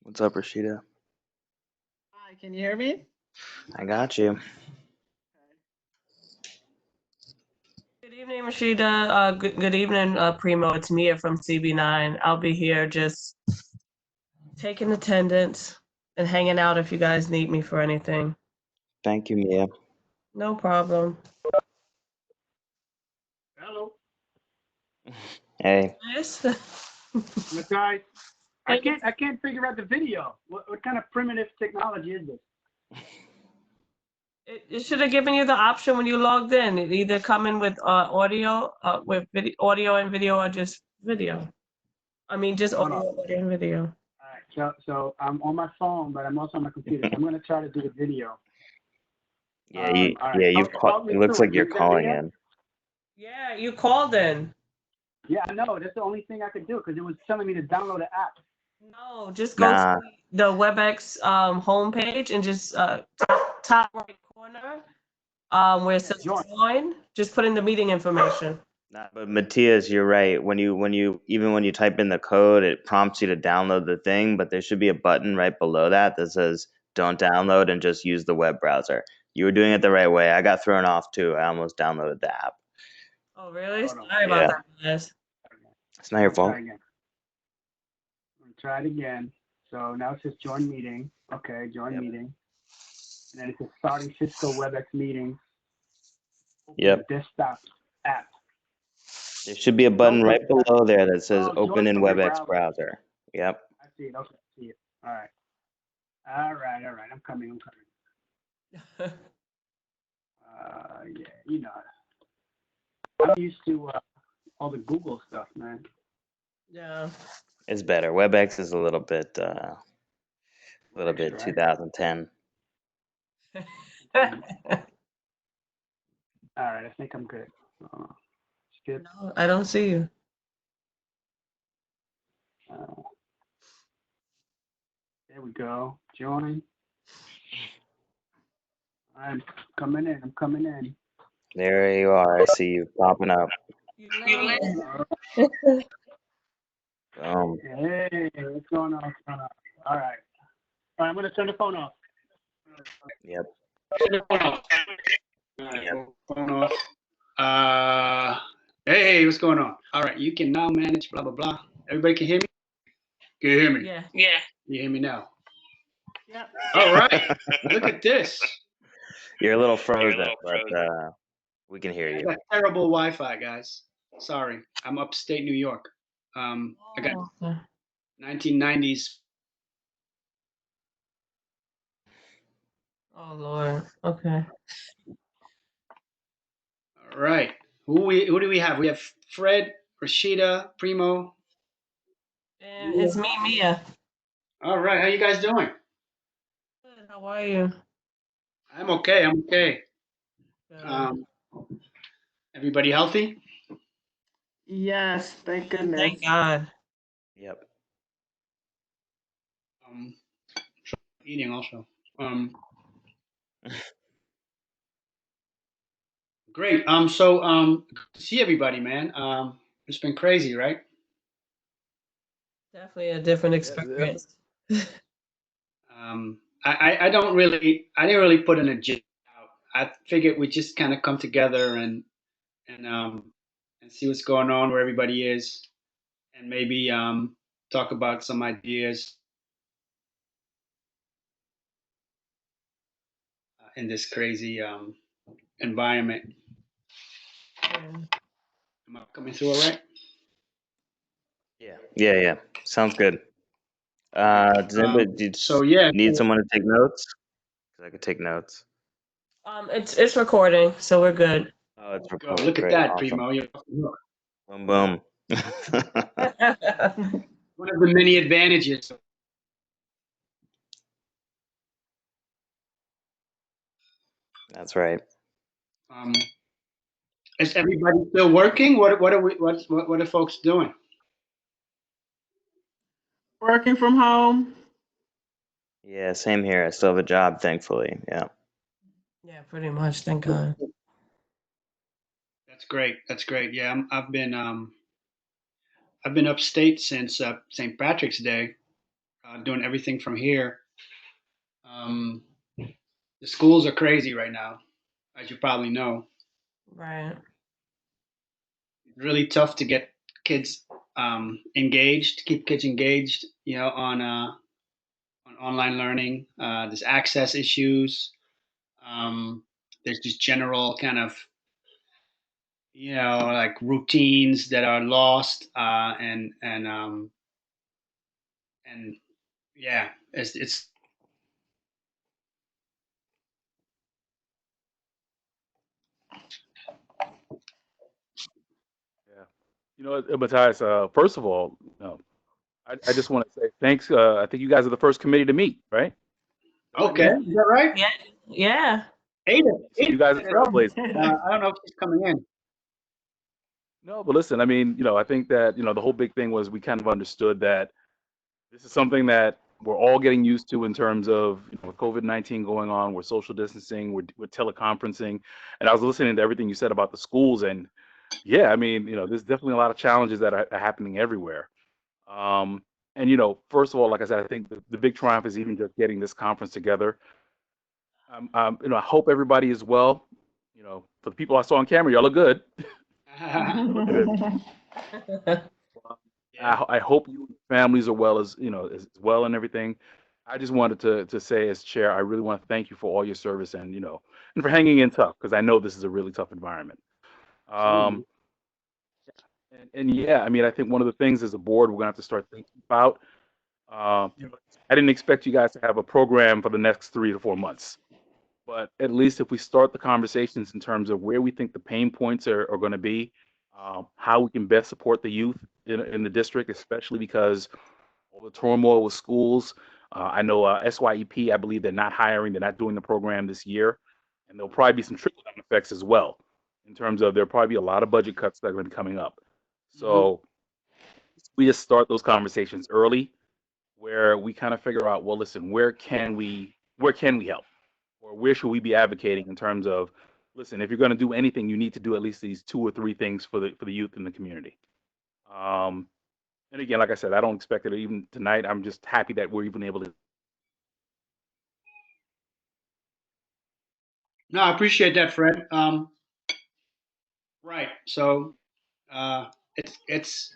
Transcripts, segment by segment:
What's up, Rashida? Hi, can you hear me? I got you. Good evening, Rashida. Good evening, Primo. It's Mia from CB9. I'll be here just taking attendance and hanging out if you guys need me for anything. Thank you, Mia. No problem. Hello. Hey, Yes. Matai. I can't figure out the video. What kind of primitive technology is this? It should have given you the option when you logged in. It either come in with audio and video, or just video. I mean, just Hold on. audio and video. All right. So I'm on my phone, but I'm also on my computer. So I'm gonna try to do the video. yeah, All right. you've Talk called. me It looks through like it. you're You got calling video? in. Yeah, you called in. Yeah, I know. That's the only thing I could do because it was telling me to download the app. No, just go Nah, to the WebEx homepage and just top right corner where it says Join. join. Just put in the meeting information. nah. But Matthias, you're right. Even when you type in the code, it prompts you to download the thing. But there should be a button right below that that says "Don't download" and just use the web browser. You were doing it the right way. I got thrown off too. I almost downloaded the app. Oh, really? Hold on. Sorry about Yeah, that, guys. it's not your I'm gonna fault. try again. I'm gonna try it again. So now it says join meeting. Okay, join Yep. meeting. And then it says starting Cisco WebEx meeting. Yep. Desktop app. There should be a button right below there that says Oh, "Open join in from your WebEx browser. browser." Yep. I see it. Okay, I see it. All right. All right. I'm coming. Yeah, you know, I'm used to all the Google stuff, man. Yeah. It's better. WebEx is a little bit Right. 2010. All right, I think I'm good. Skip. No, I don't see you. There we go. Join. I'm coming in. There you are. I see you popping up. Hey, what's going on? All right. I'm gonna turn the phone off. Yep. Turn the phone off. All right, phone off. Hey, what's going on? All right, you can now manage blah blah blah. Everybody can hear me? Can you hear me? Yeah. You hear me now? Yeah. All right. Look at this. You're a little frozen, but we can hear I you. got terrible Wi-Fi, guys. Sorry, I'm upstate New York. I got Okay. 1990s. Oh Lord. Okay. All right. Who do we have? We have Fred, Rashida, Primo. And it's me, Mia. All right. How you guys doing? Good. How are you? I'm okay. Good. Everybody healthy? Yes, thank goodness. Thank God. Yep. Eating also. Great. See everybody, man. It's been crazy, right? Definitely a different experience. I didn't really put an agenda out. I figured we just kind of come together and see what's going on, where everybody is, and maybe talk about some ideas in this crazy environment. Yeah. Am I coming through all right? Yeah. Sounds good. Does anybody need someone to take notes? 'Cause I could take notes. It's recording, so we're good. Oh, it's Go. recording. Look at Great. that, Awesome. Primo. Boom, boom. One of the many advantages. That's right. Is everybody still working? What are folks doing? Working from home. Yeah, same here. I still have a job, thankfully. Yeah. Yeah, pretty much. Thank God. That's great. Yeah, I've been upstate since St. Patrick's Day. doing everything from here. Um, the schools are crazy right now, as you probably know. Right. Really tough to get kids engaged, keep kids engaged, on online learning. There's access issues. There's just general kind of, like routines that are lost, and yeah, it's Yeah. You know, Matthias, first of all, I just want to say thanks. I think you guys are the first committee to meet, right? okay. Yeah. Is that right? Yeah. Yeah. Ada, So Ada you guys are said it on. trailblazers. I don't know if she's coming in. No, but listen, I mean, I think that, the whole big thing was we kind of understood that this is something that we're all getting used to in terms of, with COVID-19 going on, we're social distancing, we're teleconferencing. And I was listening to everything you said about the schools. And yeah, I mean, there's definitely a lot of challenges that are happening everywhere. Um, and, first of all, like I said, I think the big triumph is even just getting this conference together. I hope everybody is well. For the people I saw on camera, y'all look good. Look good. Yeah. I hope you and your families are well as well and everything. I just wanted to say as chair, I really want to thank you for all your service and and for hanging in tough because I know this is a really tough environment. Absolutely. Um, and yeah, I mean, I think one of the things as a board we're gonna have to start thinking about. I didn't expect you guys to have a program for the next 3 to 4 months, but at least if we start the conversations in terms of where we think the pain points are going to be, how we can best support the youth in the district, especially because all the turmoil with schools. I know SYEP, I believe they're not hiring, they're not doing the program this year, and there'll probably be some trickle down effects as well in terms of there'll probably be a lot of budget cuts that are going to be coming up. Mhm. So we just start those conversations early where we kind of figure out, well, listen, where can we help? Or where should we be advocating in terms of, listen, if you're going to do anything, you need to do at least these 2 or 3 things for the youth in the community. Um, and again, like I said, I don't expect it even tonight. I'm just happy that we're even able to. No, I appreciate that, Fred. Right. So uh, it's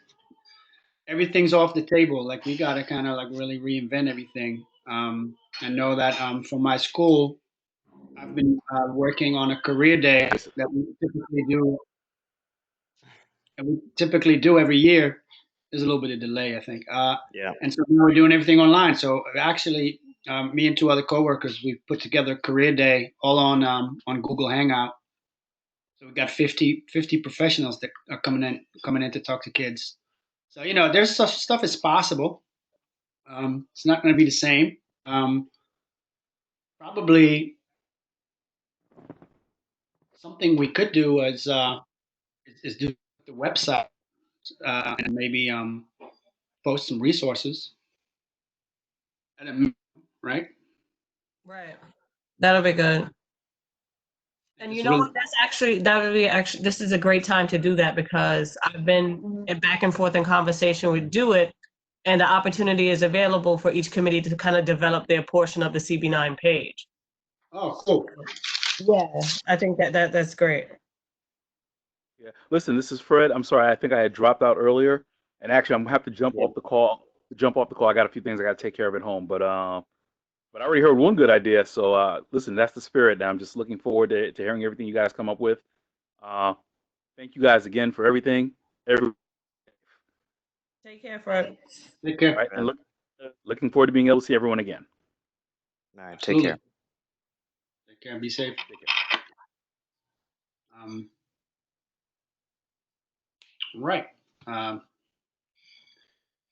everything's off the table. Like we got to kind of like really reinvent everything. I know that for my school, I've been working on a career day that we typically do every year. There's a little bit of delay, I think. Yeah. And so now we're doing everything online. So actually, me and two other coworkers, we put together career day all on Google Hangout. So we got 50 professionals that are coming in to talk to kids. So there's stuff is possible. It's not going to be the same. Um, Probably something we could do is do the website and maybe post some resources. Right? Right. That'll be good. And you It's know really what? This is a great time to do that because I've been back and forth in conversation with Do It, and the opportunity is available for each committee to kind of develop their portion of the CB9 page. cool. Yeah, I think that's great. Yeah. Listen, this is Fred. I'm sorry. I think I had dropped out earlier, and actually, I'm gonna have to jump Yeah. off the call. I got a few things I got to take care of at home, but I already heard one good idea. So listen, that's the spirit. Now I'm just looking forward to hearing everything you guys come up with. Uh, thank you guys again for everything. Take care, Fred. Take All care. right, and looking forward to being able to see everyone again. All right. Take Absolutely. care. Take care. Be safe. Take care. Um, right. Um,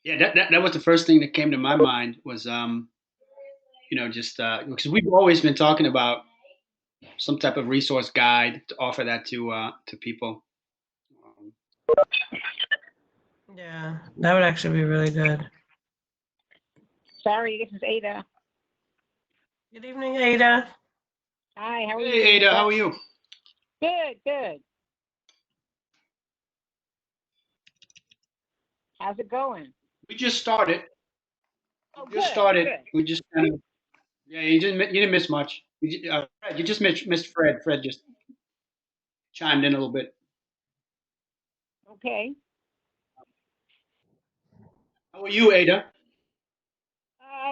yeah, that was the first thing that came to my mind was just because we've always been talking about some type of resource guide to offer that to people. Um, Yeah, that would actually be really good. Sorry, this is Ada. Good evening, Ada. Hi, how are you? hey Ada, how are you? Good, good. How's it going? We just started. Oh, We just good, started. good. We just kind of, yeah. You didn't miss much. Fred, you just missed Fred. Fred just chimed in a little bit. Okay. How are you, Ada?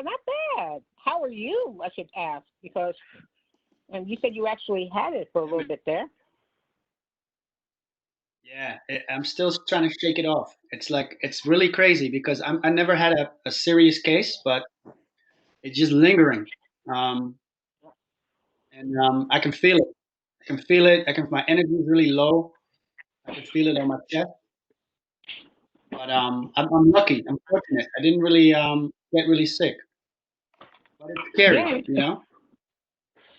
Not bad. How are you? I should ask because, and you said you actually had it for a little bit there. Yeah, I'm still trying to shake it off. It's like it's really crazy because I never had a serious case, but it's just lingering, um, and I can feel it. I can feel it. My energy is really low. I can feel it on my chest. But I'm lucky. I'm fortunate. I didn't really get really sick, but it's scary, Yeah, you know.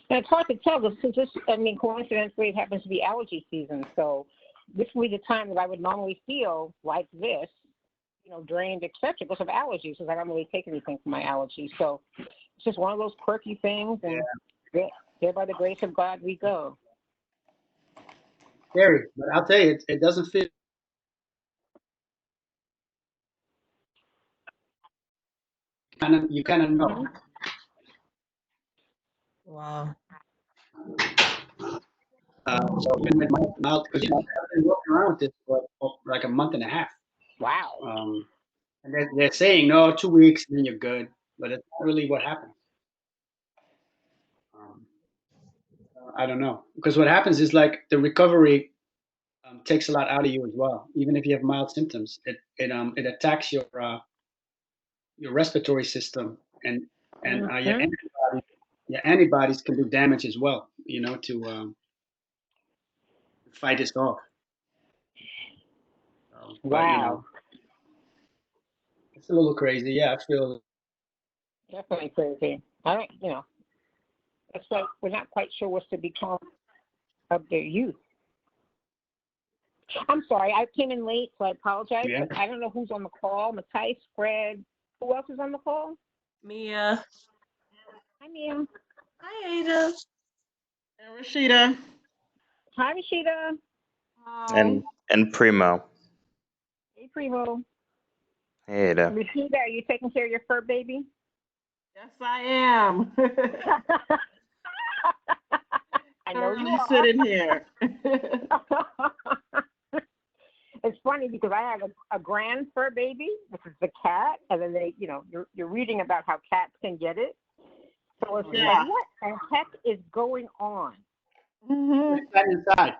and it's hard to tell because this, I mean, coincidentally, it happens to be allergy season. So this would be the time that I would normally feel like this, you know, drained, etc. because of allergies, because I don't really take anything for my allergies. So it's just one of those quirky things, and there by the grace of God we go. Scary, but I'll tell you, it doesn't feel you kind of know. Mhm. Wow. So I've been with my mouth because you know I've been walking around with this for like a month and a half. Wow. And they're saying no, 2 weeks and then you're good, but it's not really what happens. Um, I don't know because what happens is like the recovery takes a lot out of you as well. Even if you have mild symptoms, it attacks your respiratory system and Mhm. your antibodies can do damage as well. You know to fight this off. But you know Wow. it's a little crazy. Yeah, I feel Definitely crazy. I don't, you know, it's like we're not quite sure what's to become of their youth. I'm sorry, I came in late, so I apologize. yeah. But I don't know who's on the call. Matthijs, Fred, who else is on the call? Mia. Hi, Mia. Hi, Ada. And Rashida. Hi, Rashida. Hi. And Primo. Hey, Primo. Hey, Ada. Rashida, are you taking care of your fur baby? Yes, I am. I know you Currently are. sitting here. It's funny because I have a grand fur baby, which is the cat, and then they, you know, you're reading about how cats can get it. So it's Yeah. like, what the heck is going on? hmm Cat inside.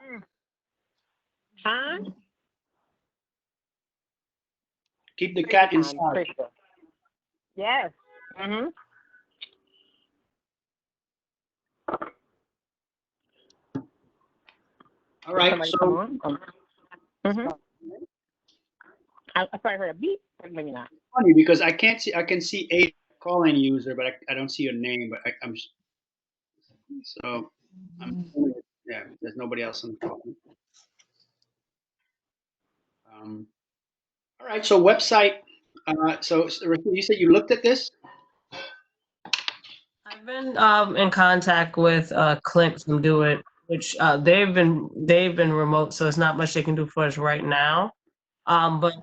Huh? Keep the Crazy cat times, inside. for sure. Yes. Mhm. All right. Somebody So come on. Mhm. I thought I heard a beep, but maybe not. funny because I can't see. I can see a calling user, but I don't see your name. But I'm so I'm yeah. There's nobody else on the call. Um, all right. So website. So Raheem, you said you looked at this. I've been in contact with Clint from Do It, which they've been remote, so it's not much they can do for us right now. But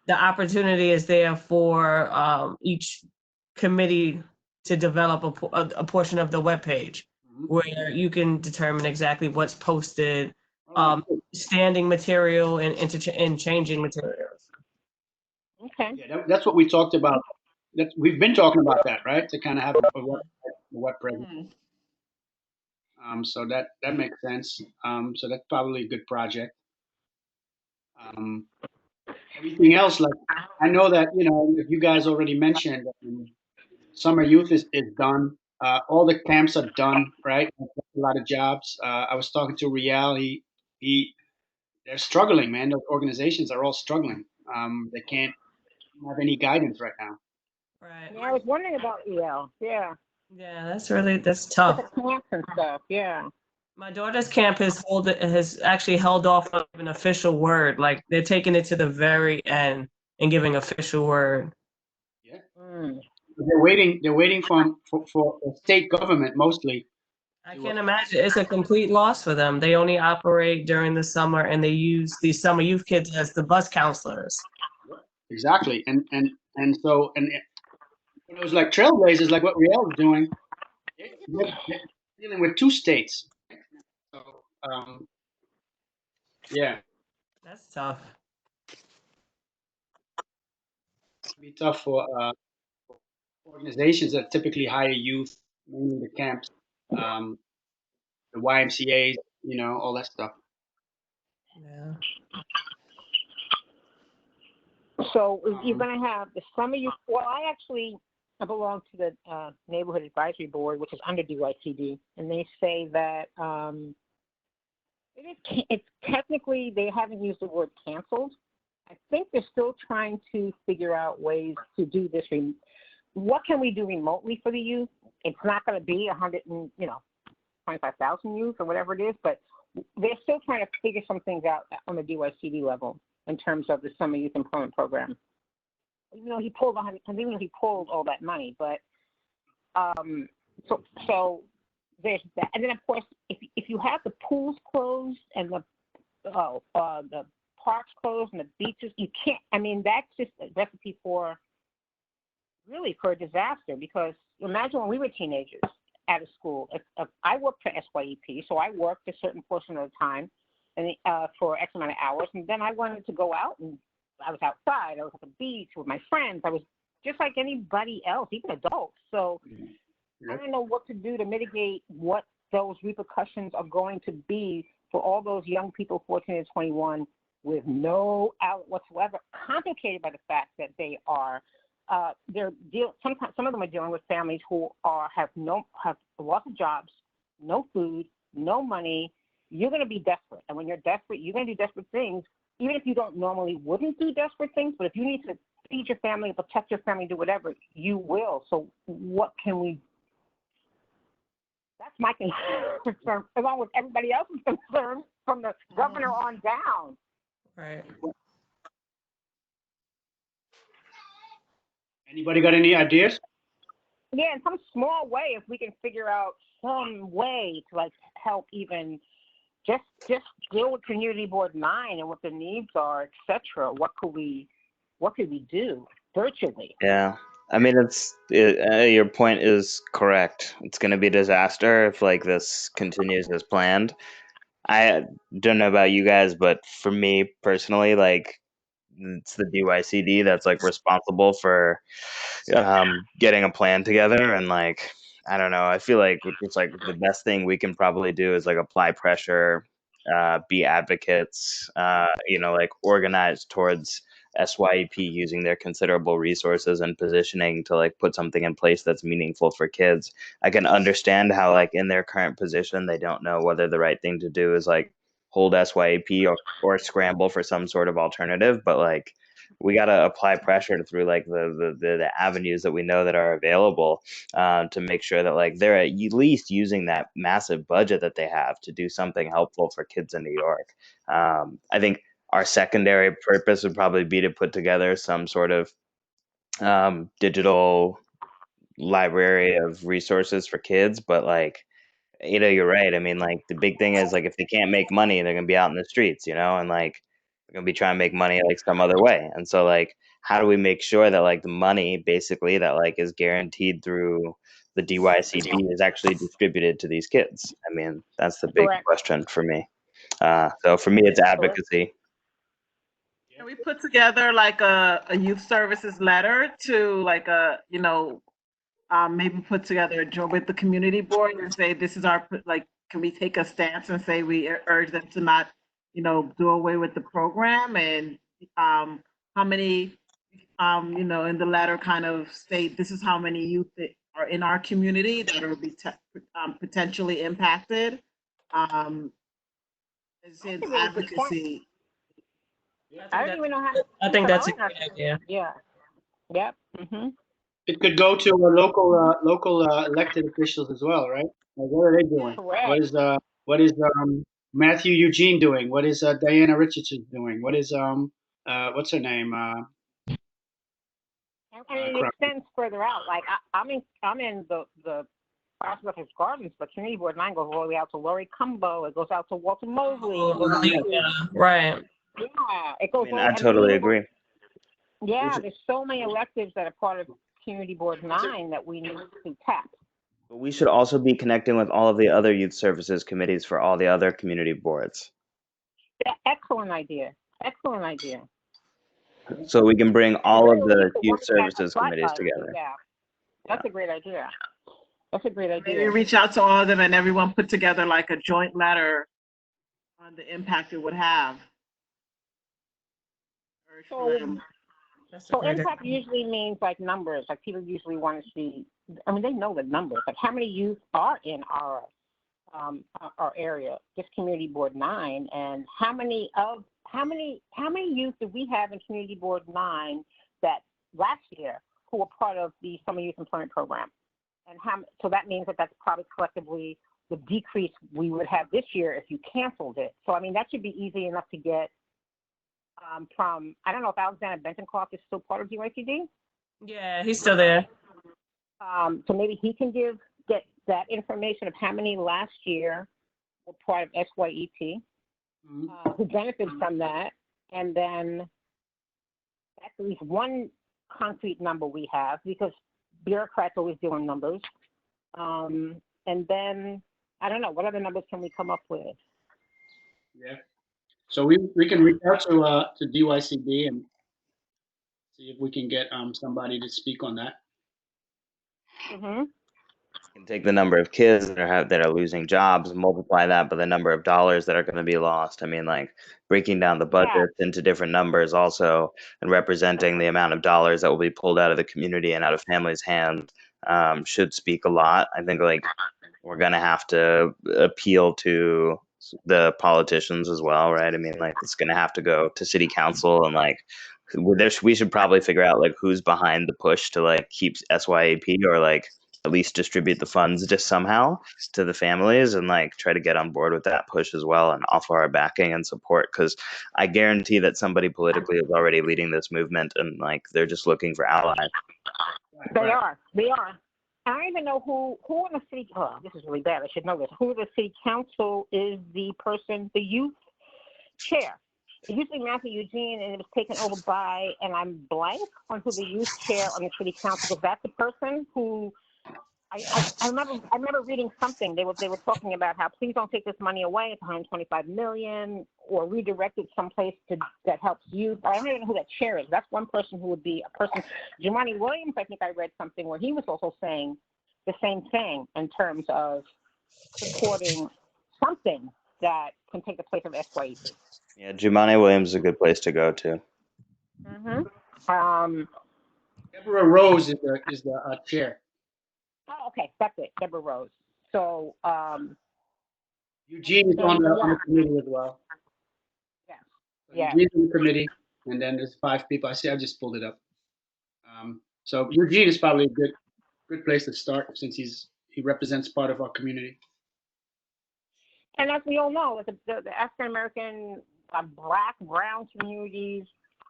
the opportunity is there for each committee to develop a portion of the webpage Mhm. where you can determine exactly what's posted, All right. Cool. standing material and changing materials. Okay. Yeah, that's what we talked about. We've been talking about that, right? To kind of have a web presence. So that makes sense. So that's probably a good project. Um, everything else, like I know that you guys already mentioned summer youth is done. All the camps are done, right? A lot of jobs. I was talking to Riel. He they're struggling, man. Those organizations are all struggling. They can't have any guidance right now. Right. Yeah, I was wondering about EL. Yeah. Yeah, that's With tough. the camps and stuff. Yeah. My daughter's camp has actually held off on an official word. Like they're taking it to the very end and giving official word. Yeah, Mm. they're waiting. They're waiting for the state government mostly. I To, can't imagine. It's a complete loss for them. They only operate during the summer and they use these summer youth kids as the bus counselors. exactly, and so when it was like trailblazers, like what Riel is doing, they're dealing with 2 states. So, yeah, That's tough. it'd be tough for organizations that typically hire youth, mainly the camps, um, the YMCA's, all that stuff. Yeah. So you're going to have the summer youth. Well, I belong to the Neighborhood Advisory Board, which is under DYCD, and they say that it's technically, they haven't used the word canceled. I think they're still trying to figure out ways to do this. What can we do remotely for the youth? It's not going to be 25,000 youth or whatever it is, but they're still trying to figure some things out on the DYCD level in terms of the Summer Youth Employment Program. Even though he pulled all that money, but so there's that. And then of course, if you have the pools closed and the parks closed and the beaches, you can't. I mean, that's just a recipe for a disaster. Because imagine when we were teenagers out of school. If I worked for SYEP, so I worked a certain portion of the time, and for X amount of hours, and then I wanted to go out, and I was outside. I was at the beach with my friends. I was just like anybody else, even adults. So I don't know what to do to mitigate what those repercussions are going to be for all those young people, 14 to 21, with no outlet whatsoever, complicated by the fact that they are sometimes some of them are dealing with families who have lots of jobs, no food, no money. You're going to be desperate, and when you're desperate, you're going to do desperate things, even if you wouldn't do desperate things. But if you need to feed your family, protect your family, do whatever, you will. So what can we? That's my concern, along with everybody else's concern, from the governor on down. Right. Anybody got any ideas? Yeah, in some small way, if we can figure out some way to help, even just deal with Community Board 9 and what the needs are, etc. What could we do virtually? Yeah. I mean, your point is correct. It's going to be a disaster if this continues as planned. I don't know about you guys, but for me personally, it's the DYCD that's responsible for getting a plan together, and I don't know. I feel like it's the best thing we can probably do is apply pressure, be advocates, organize towards SYEP using their considerable resources and positioning to put something in place that's meaningful for kids. I can understand how in their current position they don't know whether the right thing to do is hold SYEP or scramble for some sort of alternative, but we got to apply pressure through the avenues that we know that are available, to make sure that they're at least using that massive budget that they have to do something helpful for kids in New York. I think our secondary purpose would probably be to put together some sort of digital library of resources for kids, but you're right. I mean, the big thing is if they can't make money, they're gonna be out in the streets, and they're gonna be trying to make money some other way. And so how do we make sure that the money basically that is guaranteed through the DYCD is actually distributed to these kids? I mean, that's the big Correct. question for me. So for me, it's advocacy. Can we put together a youth services letter to maybe put together a job with the community board and say, this is our, can we take a stance and say we urge them to not, do away with the program, and how many, in the letter kind of state, this is how many youth that are in our community that will be potentially impacted. It's advocacy. I don't even know how. I think that's a great idea. Yeah. Yep. Mm-hmm. It could go to local elected officials as well, right? What are they doing? Correct. What is Matthew Eugene doing? What is Diana Richardson doing? What is what's her name? And it extends further out. I'm in the Prospect Gardens, but Community Board 9 goes all the way out to Laurie Cumbo. It goes out to Walter Mosley. Right. Yeah, it goes. I totally agree. Yeah, there's so many electives that are part of Community Board 9 that we need to tap. But we should also be connecting with all of the other youth services committees for all the other community boards. Excellent idea. Excellent idea. So we can bring all of Really the need to youth work that services committees spotlight. together. Yeah, that's a great idea. That's a great Maybe idea. reach out to all of them and everyone put together like a joint letter on the impact it would have. That's a So great impact idea. usually means like numbers, like people usually want to see, I mean, they know the numbers, like how many youth are in our area, this Community Board 9, and how many youth did we have in Community Board 9 that last year who were part of the Summer Youth Employment Program? And so that means that that's probably collectively the decrease we would have this year if you canceled it. So, I mean, that should be easy enough to get from, I don't know if Alexander Bentoncroft is still part of DYCD. Yeah, he's still there. So maybe he can get that information of how many last year were part of SYEP, who benefited from that, and then that's at least one concrete number we have, because bureaucrats always doing numbers. And then, I don't know, what other numbers can we come up with? Yeah. So we can reach out to DYCD and see if we can get somebody to speak on that. Mm-hmm. You can take the number of kids that are losing jobs and multiply that by the number of dollars that are going to be lost. I mean, like breaking down the budget into different numbers also, and representing the amount of dollars that will be pulled out of the community and out of families' hands should speak a lot. I think like we're going to have to appeal to the politicians as well, right? I mean, like it's going to have to go to city council, and like we should probably figure out like who's behind the push to like keep SYAP, or like at least distribute the funds just somehow to the families, and like try to get on board with that push as well and offer our backing and support, because I guarantee that somebody politically is already leading this movement, and like they're just looking for allies. They are. I don't even know who in the city, oh, this is really bad, I should know this, who the city council is the youth chair. It used to be Matthew Eugene, and it was taken over by, and I'm blank on who the youth chair on the city council, because that's the person who, I remember reading something. They were talking about how please don't take this money away. It's 125 million, or redirect it someplace that helps youth. I don't even know who that chair is. That's one person who would be a person. Jumaane Williams, I think I read something where he was also saying the same thing in terms of supporting something that can take the place of SYEP. Yeah, Jumaane Williams is a good place to go to. Mm-hmm. Deborah Rose is the chair. Oh, okay, that's it, Deborah Rose. So Eugene is on the committee as well. Yeah. Eugene's on the committee, and then there's 5 people. I see. I just pulled it up. So Eugene is probably a good place to start, since he represents part of our community. And as we all know, the African American, Black, brown communities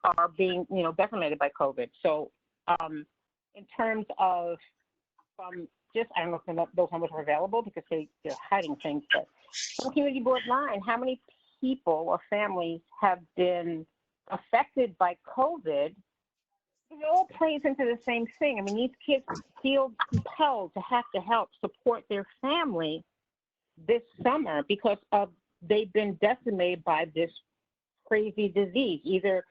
are being, decimated by COVID. So, in terms of I don't know if those numbers are available because they're hiding things, but from Community Board 9, how many people or families have been affected by COVID? It all plays into the same thing. I mean, these kids feel compelled to have to help support their family this summer because they've been decimated by this crazy disease. Either,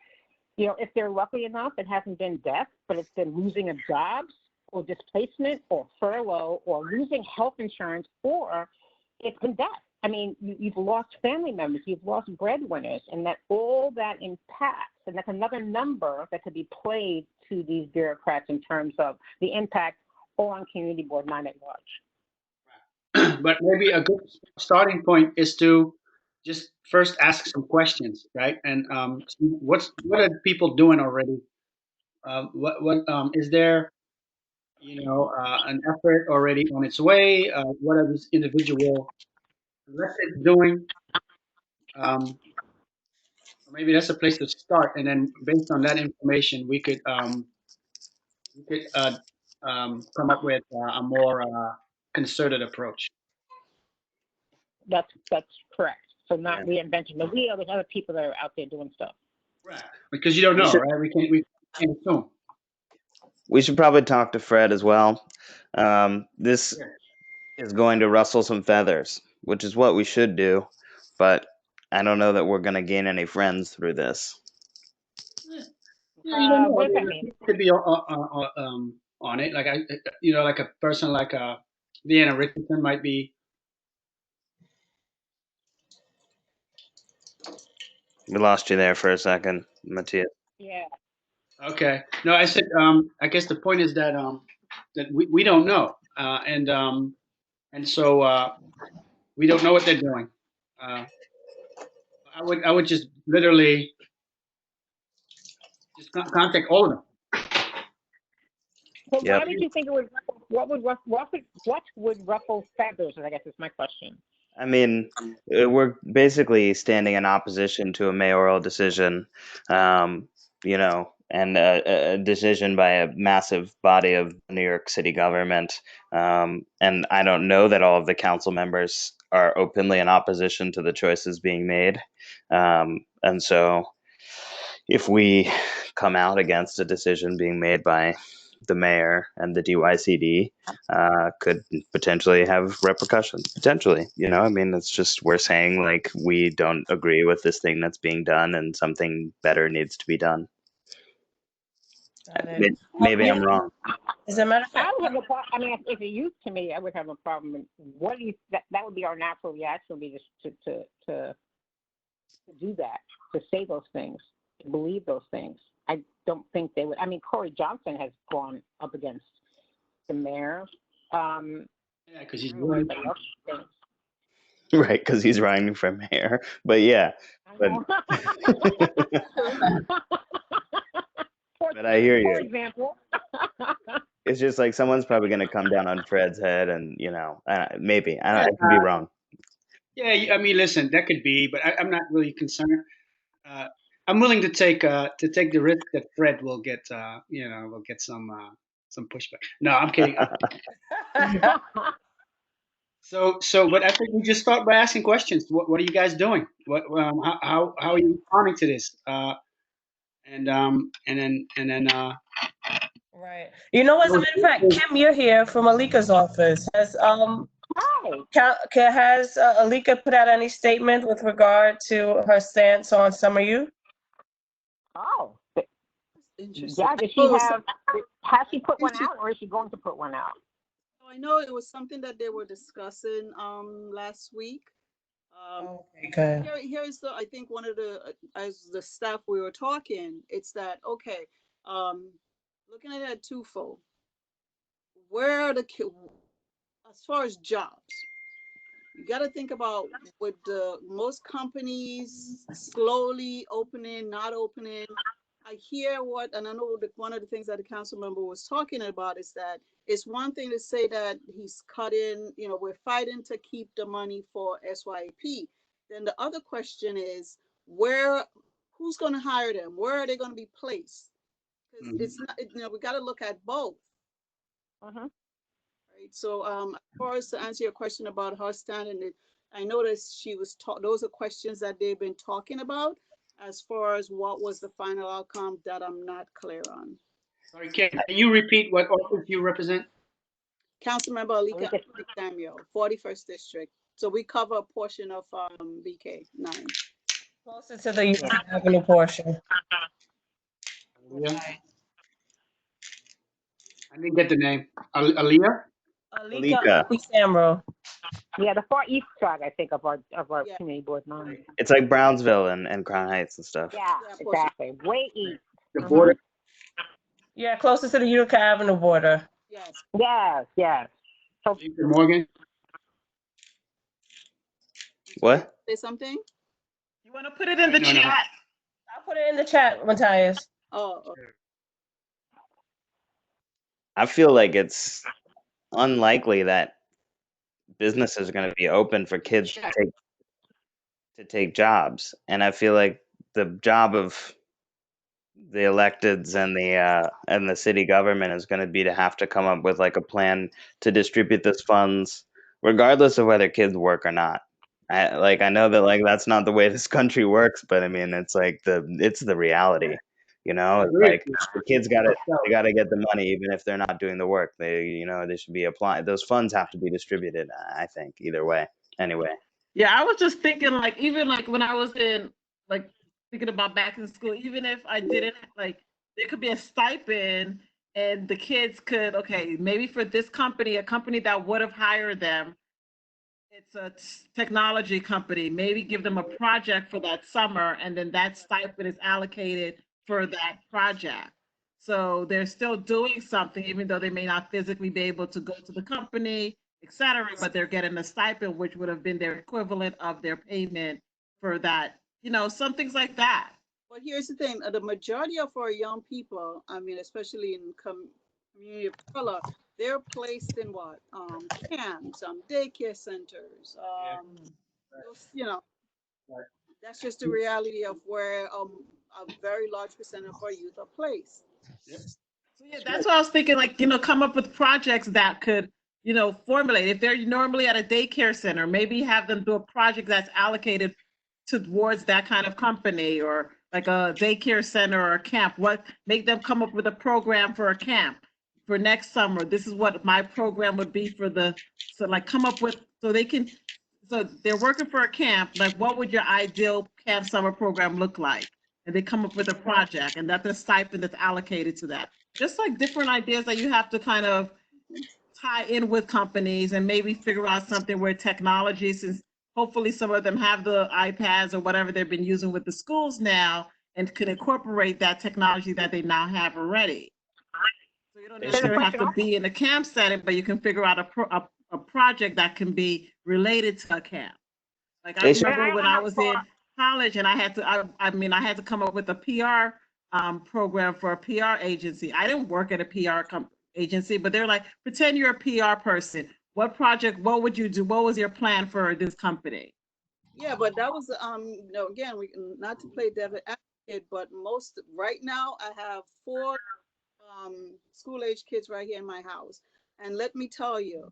if they're lucky enough, it hasn't been death, but it's been losing of jobs or displacement or furlough or losing health insurance, or it's been death. I mean, you've lost family members, you've lost breadwinners, and all that impacts, and that's another number that could be played to these bureaucrats in terms of the impact on Community Board 9 at large. But maybe a good starting point is to just first ask some questions, right? And what are people doing already? What is there? An effort already on its way. What are these individual elected doing? Maybe that's a place to start, and then based on that information, we could come up with a more concerted approach. That's correct. So not reinventing the wheel. There's other people that are out there doing stuff. Right, because you don't know, right? We can't assume. we should probably talk to Fred as well. This is going to rustle some feathers, which is what we should do, but I don't know that we're going to gain any friends through this. Yeah, you don't know. What does that mean? Could be on it. Like like a person like Deanna Richardson might be. We lost you there for a second, Matthias. Yeah. Okay. No, I said. I guess the point is that that we don't know, and so we don't know what they're doing. I would just literally just contact all of them. Well, Yep. why did you think it would? What would ruffle feathers? I guess is my question. I mean, we're basically standing in opposition to a mayoral decision, and a decision by a massive body of New York City government. And I don't know that all of the council members are openly in opposition to the choices being made. And so if we come out against a decision being made by the mayor and the DYCD, could potentially have repercussions. Potentially, I mean, it's just we're saying like we don't agree with this thing that's being done, and something better needs to be done. Got it. Maybe I'm wrong. As a matter of I fact, would have a problem. I mean, if it used to me, I would have a problem. What do you? That would be our natural reaction. Would be to do that, to say those things, to believe those things. I don't think they would. I mean, Corey Johnson has gone up against the mayor. Yeah, because he's I don't know what doing. anybody else thinks. Right, because he's running for mayor. But yeah, I know. but I hear For you. example. It's just like someone's probably going to come down on Fred's head, and maybe I could be wrong. Yeah, I mean, listen, that could be, but I'm not really concerned. I'm willing to take the risk that Fred will get will get some pushback. No, I'm kidding. But I think we just start by asking questions. What are you guys doing? How are you responding to this? And then right. As a matter of fact, Kim, you're here from Alika's office. Has Hi. has Alika put out any statement with regard to her stance on summer youth? Oh. Interesting. Yeah, does she have? Has she put one out, or is she going to put one out? I know it was something that they were discussing last week. Okay, good. Here's I think one of the as the staff we were talking, it's that okay. Looking at it twofold. Where are as far as jobs? You got to think about with most companies slowly opening, not opening. I hear and I know that one of the things that the council member was talking about is that it's one thing to say that he's cutting, we're fighting to keep the money for SYP. Then the other question is who's going to hire them? Where are they going to be placed? Because it's not, we got to look at both. Uh-huh. Right. So as far as to answer your question about her standing, I noticed she was those are questions that they've been talking about. As far as what was the final outcome, that I'm not clear on. Sorry, can you repeat what office you represent? Councilmember Alika Samuel, 41st District. So we cover a portion of BK 9. Closer to the Union Avenue portion. Yeah. I didn't get the name. Aliyah? Alika Samro. Yeah, the far east side, I think, of our Yeah. community board 9. It's like Brownsville and Crown Heights and stuff. Yeah, exactly. Way east. The border? Yeah, closer to the Utica Avenue border. Yes. Yes. So, Morgan? What? Say something? You want to put it in the No. chat? I'll put it in the chat, Matthias. Oh, okay. I feel like it's unlikely that businesses are going to be open for kids to take jobs, and I feel like the job of the electeds and the city government is going to be to have to come up with like a plan to distribute this funds regardless of whether kids work or not. I know that like that's not the way this country works, but I mean it's like it's the reality. You I know, it's agree with like you. the kids got to So, they got to get the money even if they're not doing the work. They should be applying. Those funds have to be distributed. I think either way. Anyway, Yeah, I was just thinking like even like when I was in like thinking about back in school, even if I didn't like there could be a stipend and the kids could okay, maybe for this company, a company that would have hired them, it's a technology company, maybe give them a project for that summer and then that stipend is allocated for that project. So they're still doing something, even though they may not physically be able to go to the company, et cetera, but they're getting a stipend, which would have been their equivalent of their payment for that, some things like that. But here's the thing: the majority of our young people, I mean, especially in community of color, they're placed in what camps, daycare centers. yeah, Those, you know, right. that's just the reality of where a very large percent of our youth are placed. Yep. So yeah, that's what I was thinking, like, come up with projects that could, formulate. If they're normally at a daycare center, maybe have them do a project that's allocated towards that kind of company or like a daycare center or a camp. Make them come up with a program for a camp for next summer. This is what my program would be so like come up with, so they're working for a camp, like what would your ideal camp summer program look like? And they come up with a project and that's a stipend that's allocated to that. Just like different ideas that you have to kind of tie in with companies and maybe figure out something where technology, since hopefully some of them have the iPads or whatever they've been using with the schools now and can incorporate that technology that they now have already. So you don't They necessarily have should- to be in a camp setting, but you can figure out a project that can be related to a camp. Like I they should. remember when I was in college and I had to come up with a PR program for a PR agency. I didn't work at a PR agency, but they're like, pretend you're a PR person. What would you do? What was your plan for this company? Yeah, but that was again, we not to play devil advocate, but most right now I have 4 school age kids right here in my house, and let me tell you,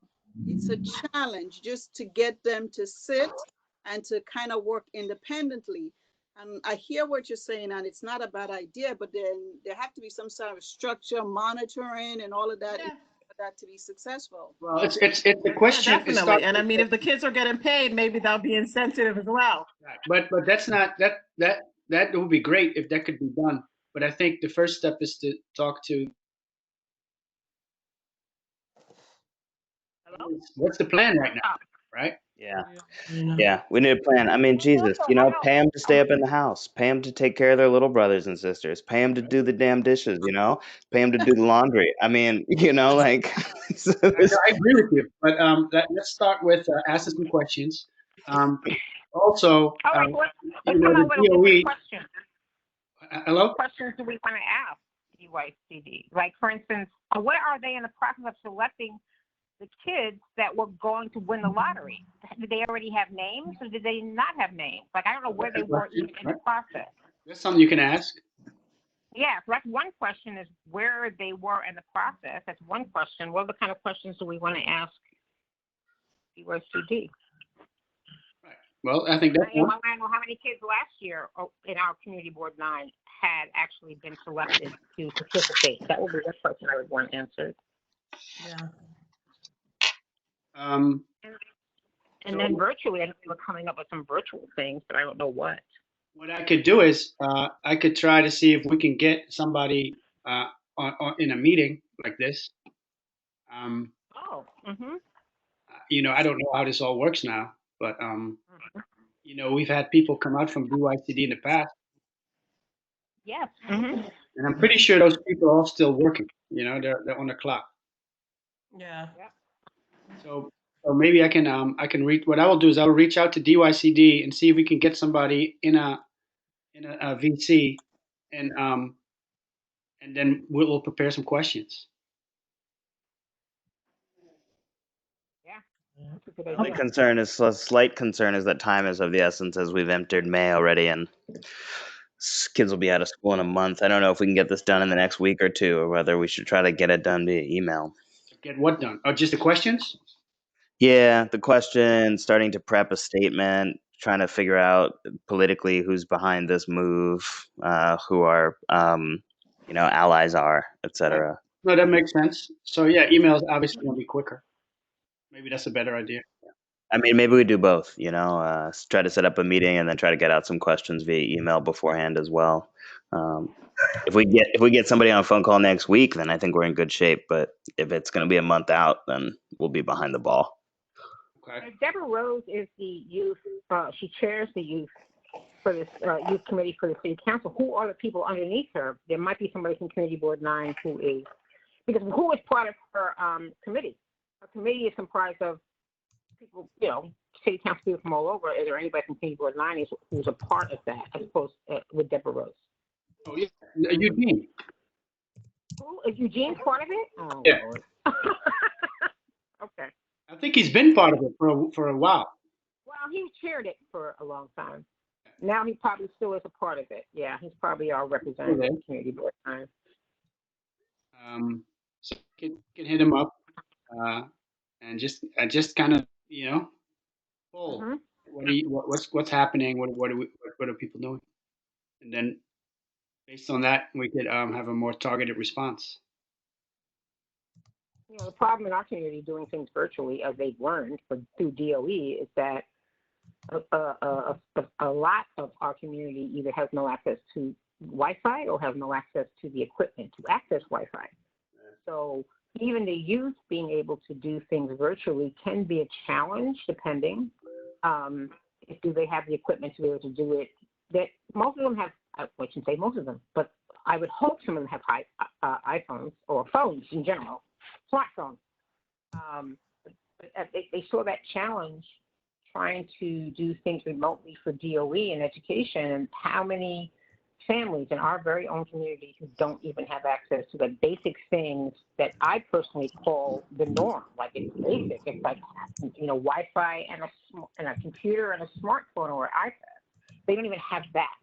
it's a challenge just to get them to sit and to kind of work independently. And I hear what you're saying, and it's not a bad idea, but then there have to be some sort of structure, monitoring, and all of that Yeah. for that to be successful. Well, it's the question. Yeah, definitely. And I mean, if the kids are getting paid, maybe that'll be incentive as well. But that's not that would be great if that could be done. But I think the first step is to talk to. Hello? What's the plan right now, right? Yeah. Yeah. Yeah, we need a plan. I mean, Jesus, pay them to stay up in the house, pay them to take care of their little brothers and sisters, pay them to do the damn dishes, pay them to do the laundry. I mean, like, so I agree with you, but let's start with asking some questions. Also, All right, let's the come up with a DOE. question. Hello. What questions do we want to ask DYCD? Like, for instance, what are they in the process of selecting the kids that were going to win the lottery? Did they already have names or did they not have names? Like, I don't know where they were even in the process. That's something you can ask. Yeah, so that's one question, is where they were in the process. That's one question. What other kind of questions do we want to ask DYCD? Right. Well, I think that's I one. want to know how many kids last year in our Community Board 9 had actually been selected to participate. That would be the question I would want answered. Yeah. Um, And then virtually, I know we were coming up with some virtual things, but I don't know what. what I could do is I could try to see if we can get somebody in a meeting like this. Oh, mm-hmm. I don't know how this all works now, but we've had people come out from DYCD in the past, Yes. Mm-hmm. and I'm pretty sure those people are all still working. They're on the clock. Yeah. So maybe I can reach. What I will do is I will reach out to DYCD and see if we can get somebody in a VC, and then we'll prepare some questions. That's a good My idea. slight concern is that time is of the essence as we've entered May already, and kids will be out of school in a month. I don't know if we can get this done in the next week or two, or whether we should try to get it done via email. Get what done? Oh, just the questions? Yeah, the question, starting to prep a statement, trying to figure out politically who's behind this move, who our allies are, etc. No, that makes sense. So yeah, emails obviously gonna be quicker. Maybe that's a better idea. I mean, maybe we do both. Try to set up a meeting and then try to get out some questions via email beforehand as well. If we get somebody on a phone call next week, then I think we're in good shape. But if it's going to be a month out, then we'll be behind the ball. Okay. Deborah Rose is the youth. She chairs the youth for this youth committee for the city council. Who are the people underneath her? There might be somebody from Community Board 9 who is part of her committee. Her committee is comprised of people, city council people from all over. Is there anybody from Community Board 9 who's a part of that, as opposed with Deborah Rose? Oh yeah, Eugene. Who is Eugene part of it? Oh, Yeah. Lord. Okay. I think he's been part of it for a while. Well, he chaired it for a long time. Now he probably still is a part of it. Yeah, he's probably our representative in Community Board 9. So can hit him up, and just kind of poll. Mm-hmm. What's happening? What are people doing? And then based on that, we could have a more targeted response. The problem in our community doing things virtually, as they've learned through DOE, is that a lot of our community either has no access to Wi-Fi or has no access to the equipment to access Wi-Fi. So even the youth being able to do things virtually can be a challenge, depending if do they have the equipment to be able to do it. That most of them have, I shouldn't say most of them, but I would hope some of them have iPhones or phones in general, smartphones. But they saw that challenge trying to do things remotely for DOE and education, and how many families in our very own community who don't even have access to the basic things that I personally call the norm. Like, it's basic. It's like, Wi-Fi and a computer and a smartphone or an iPad. They don't even have that,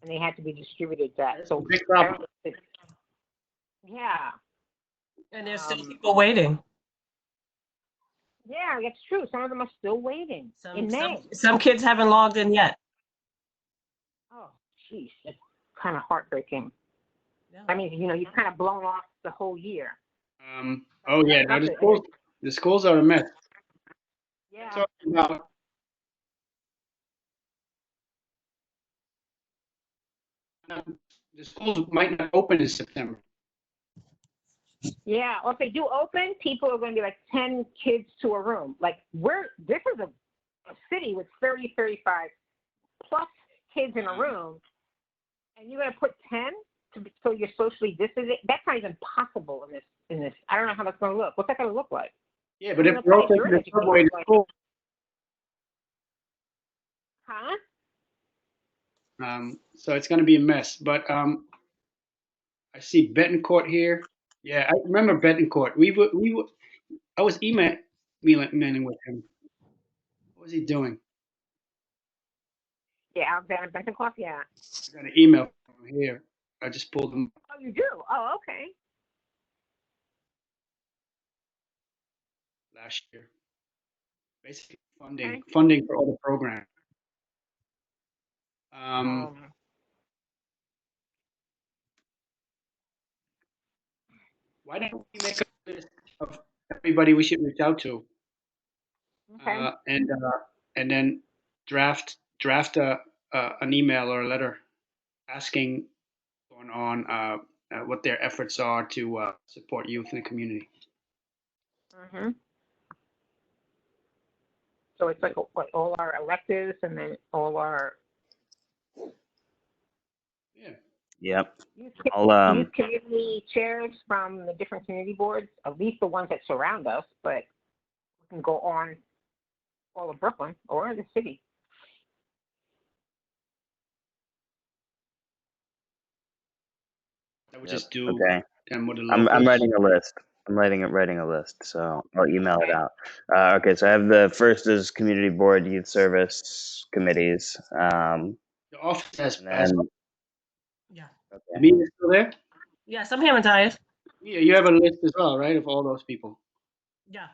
and they had to be distributed that. So big problem. Yeah. And there's still people waiting. Yeah, that's true. Some of them are still waiting in May. Some kids haven't logged in yet. Oh, jeez, it's kind of heartbreaking. Yeah. I mean, you've kind of blown off the whole year. Oh yeah, no, the schools are a mess. Yeah. Talking about the schools might not open in September. Yeah, or if they do open, people are going to be like 10 kids to a room. Like, this is a city with 30, 35 plus kids in a room, and you're going to put 10 so you're socially distanced. That's not even possible in this. I don't know how that's going to look. What's that going to look like? Yeah, but if they're all taking the subway to school. Huh? So it's going to be a mess. But I see Betancourt here. Yeah, I remember Betancourt. I was emailing with him. What was he doing? Yeah, Alexander Betancourt, yeah. I got an email from here. I just pulled him. Oh, you do? Oh, okay. Last year. Basically funding for all the programs. Why don't we make a list of everybody we should reach out to? Okay. And then draft an email or a letter asking on what their efforts are to support youth in the community. Mm-hmm. So it's like what, all our electives and then all our Yep. Youth community chairs from the different community boards, at least the ones that surround us, but we can go on all of Brooklyn or the city. I would just do. Okay. I'm writing a list. I'm writing a list, so I'll email it out. Okay, so I have the first is community board, youth service committees. The office has. Yeah. Okay. The meeting is still there? Yes, I'm here, Matthias. Yeah, you have a list as well, right, of all those people? Yeah.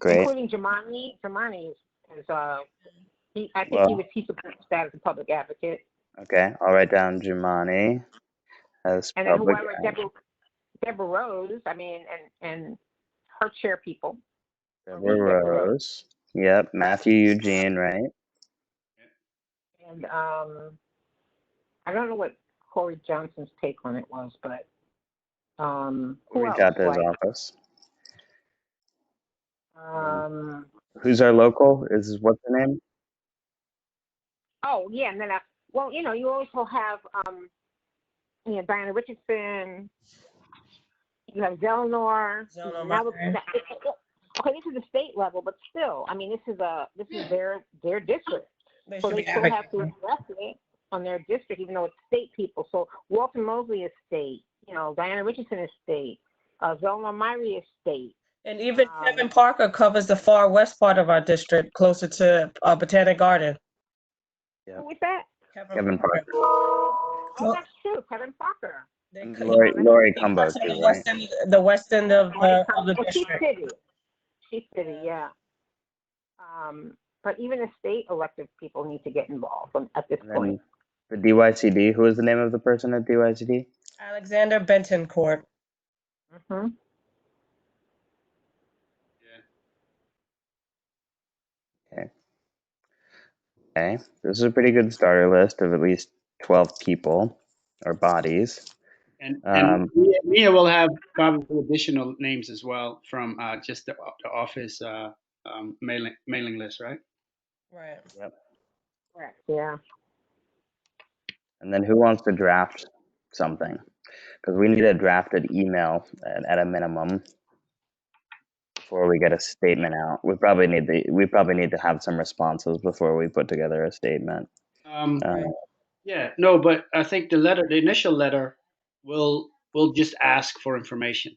Great. Including Jamani. Jamani is I think Well, he supports that as a public advocate. okay, I'll write down Jumani as And then public. whoever Deborah Rose, I mean, and her chair people. Deborah Rose. Yep, Matthew Eugene, right? And I don't know what Corey Johnson's take on it was, but who Reach else? out to his Like, office. um, Who's our local? What's the name? oh yeah, and then well, you know, you also have Diana Richardson. You have Zelnor. Okay, this is the state level, but still, I mean, this is their district, so they still have to address it on their district, even though it's state people. So Walter Mosley is state. You know, Diana Richardson is state. Zelnor Myrie is state. And even Kevin Parker covers the far west part of our district, closer to Botanic Garden. Yeah. Who is that? Kevin Parker. Oh, that's true, Kevin Parker. Lori Cumbo too, right? The west end of the district. She's city, yeah. But even the state elected people need to get involved at this point. The DYCD, who is the name of the person at DYCD? Alexander Bentoncourt. Mm-hmm. Okay, this is a pretty good starter list of at least 12 people or bodies. And Mia will have probably additional names as well from just the office mailing list, right? Right. Yep. Correct. Yeah. And then who wants to draft something? Because we need a drafted email at a minimum before we get a statement out. We probably need to have some responses before we put together a statement. Yeah, no, but I think the initial letter will just ask for information.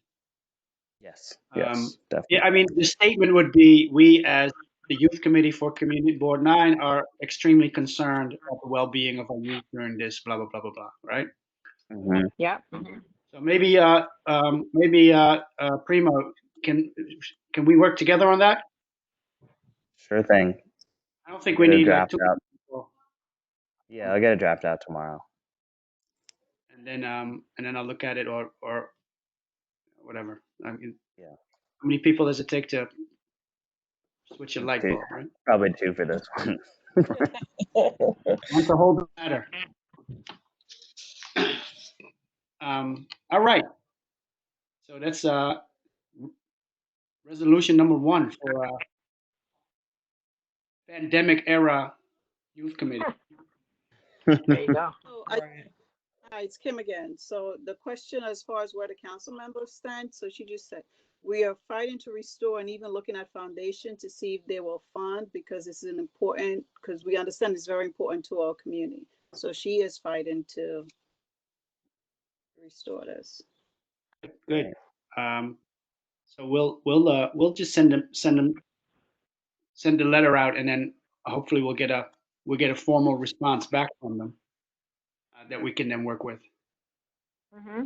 Yes, definitely. Yeah, I mean, the statement would be, we as the Youth Committee for Community Board 9 are extremely concerned about the well-being of our youth during this blah, blah, blah, blah, blah, right? Mm-hmm. Yeah. Mm-hmm. So maybe Primo, can we work together on that? Sure thing. I don't think we need like 2 people. Yeah, I'll get a draft out tomorrow. And then I'll look at it or whatever. I mean, yeah. How many people does it take to switch a light bulb, right? Probably 2 for this one. Want to hold the matter. All right. So that's resolution number 1 for pandemic era youth committee. There you go. So hi, it's Kim again. So the question as far as where the council members stand, so she just said, we are fighting to restore and even looking at foundation to see if they will fund, because this is because we understand it's very important to our community. So she is fighting to restore this. Good. So we'll just send the letter out, and then hopefully we'll get a formal response back from them that we can then work with. Mm-hmm.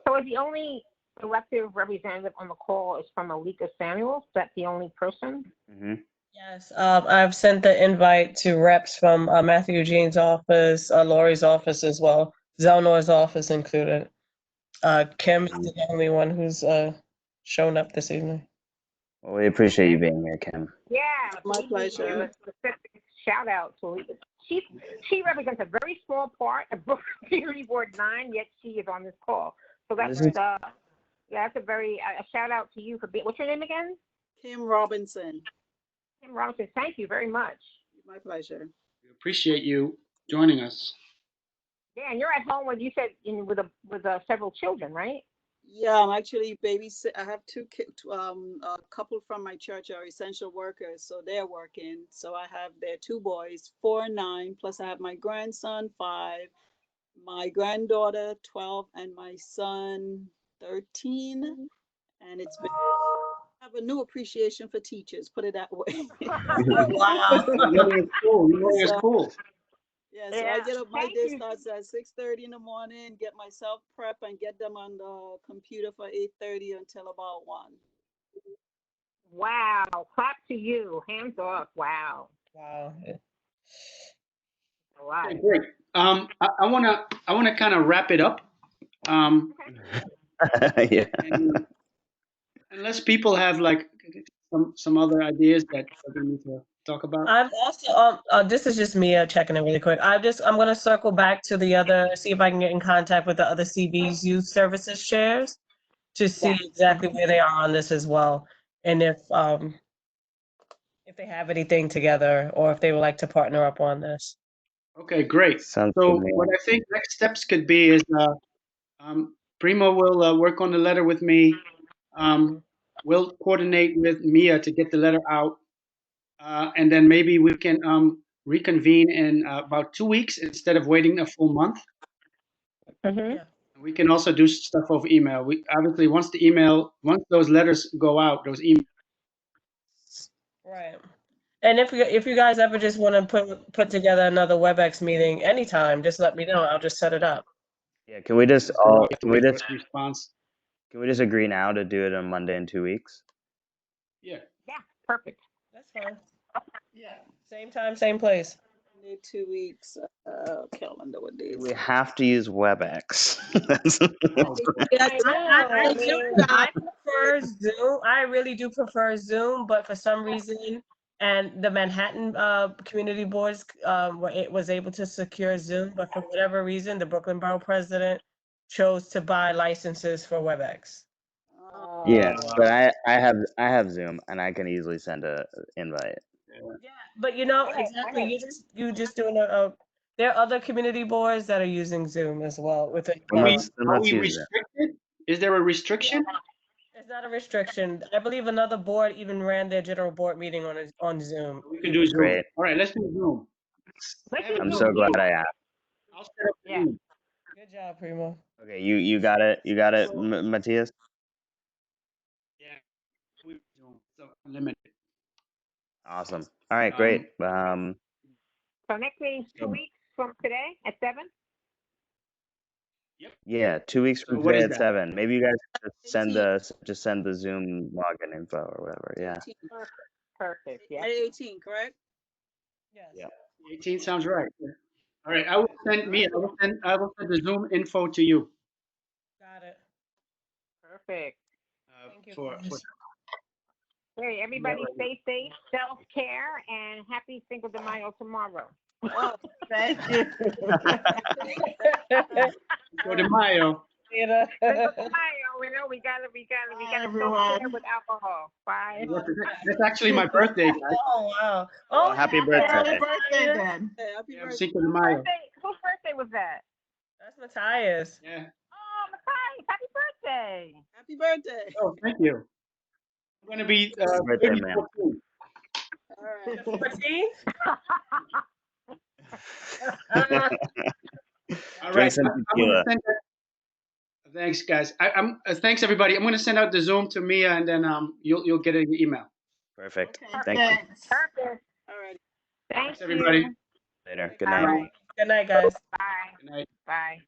So is the only elected representative on the call is from Alika Samuels? Is that the only person? Mm-hmm. Yes, I've sent the invite to reps from Matthew Eugene's office, Lori's office as well, Zelnor's office included. Kim's the only one who's shown up this evening. Well, we appreciate you being here, Kim. Yeah, my pleasure. Shout out to Alika. She represents a very small part of Brooklyn Community Board 9, yet she is on this call. So that's that's a very a shout out to you for being. What's your name again? Kim Robinson. Kim Robinson. Thank you very much. My pleasure. We appreciate you joining us. Yeah, and you're at home with you said with several children, right? Yeah, I'm actually babysit. I have 2 kids. A couple from my church are essential workers, so they're working. So I have their 2 boys, 4 and 9. Plus I have my grandson, 5, my granddaughter, 12, and my son, 13. And it's been. I have a new appreciation for teachers. Put it that way. Wow. It's cool. Yeah, so I get up. My day starts at 6:30 in the morning. Get myself prep and get them on the computer for 8:30 until about 1. Wow! Clap to you. Hands off. Wow. Wow. A lot. Okay, great. I wanna kind of wrap it up. Yeah. And unless people have like some other ideas that we need to talk about. I've also this is just me checking it really quick. I'm gonna circle back to the other, see if I can get in contact with the other CB's youth services chairs to see exactly where they are on this as well, and if they have anything together or if they would like to partner up on this. Okay, great. Sounds So good, man. what I think next steps could be is Primo will work on the letter with me. We'll coordinate with Mia to get the letter out, and then maybe we can reconvene in about 2 weeks instead of waiting a full month. Mm-hmm. Yeah. We can also do stuff over email. We obviously once those letters go out, those emails. Right. And if you guys ever just want to put together another WebEx meeting anytime, just let me know. I'll just set it up. Yeah, can we just Just don't all have to wait for a response. can we just agree now to do it on Monday in 2 weeks? Yeah. Yeah, perfect. That's fine. Yeah. Same time, same place. Need 2 weeks. Calendar, what days? We have to use WebEx. Yes, I do mean, that. I prefer Zoom. I really do prefer Zoom, but for some reason, and the Manhattan community boards was able to secure Zoom, but for whatever reason, the Brooklyn Borough president chose to buy licenses for WebEx. Yeah, but I have Zoom and I can easily send a invite. Yeah, but exactly. You just doing there are other community boards that are using Zoom as well with it. Then Are let's we use it. restricted? Is there a restriction? It's not a restriction. I believe another board even ran their general board meeting on Zoom. We can do Zoom. Great. All right, let's do Zoom. I'm so glad I asked. I'll set up Yeah. Zoom. Good job, Primo. Okay, you got it. You got it, Matthias. Yeah. We Zoom. So unlimited. Awesome. All right, great. So next meeting's 2 weeks from today at 7? Yeah, 2 weeks So from what today is at that? 7. Maybe you guys just send 18. the Zoom login info or whatever. Yeah. 18. Perfect, yeah. At 18, correct? Yes. Yeah. 18 sounds right. All right, I will send the Zoom info to you. Got it. Perfect. Thank you, For guys. Hey, everybody stay safe, self-care, and happy Cinco de Mayo tomorrow. Oh, Thank you. Cinco de Mayo. Later. Cinco de Mayo, we gotta everyone. self-care with alcohol. Bye. That's actually my birthday, guys. Oh wow. Oh, happy birthday. Happy birthday then. hey, happy Yeah, birthday. Cinco de Mayo. Whose birthday was that? That's Matthias. Yeah. Oh, Matthias, happy birthday. Happy birthday. Oh, thank you. I'm gonna be birthday, man. 34 too. All right. 14? All Drink right. some I'm tequila. gonna send that. Thanks, guys. Thanks everybody. I'm gonna send out the Zoom to Mia, and then you'll get an email. Perfect. Okay, Thank you. thanks. Perfect. All right. Thank Thanks, everybody. you. Later. Good All night. right. Good night, guys. Bye. Good night. Bye.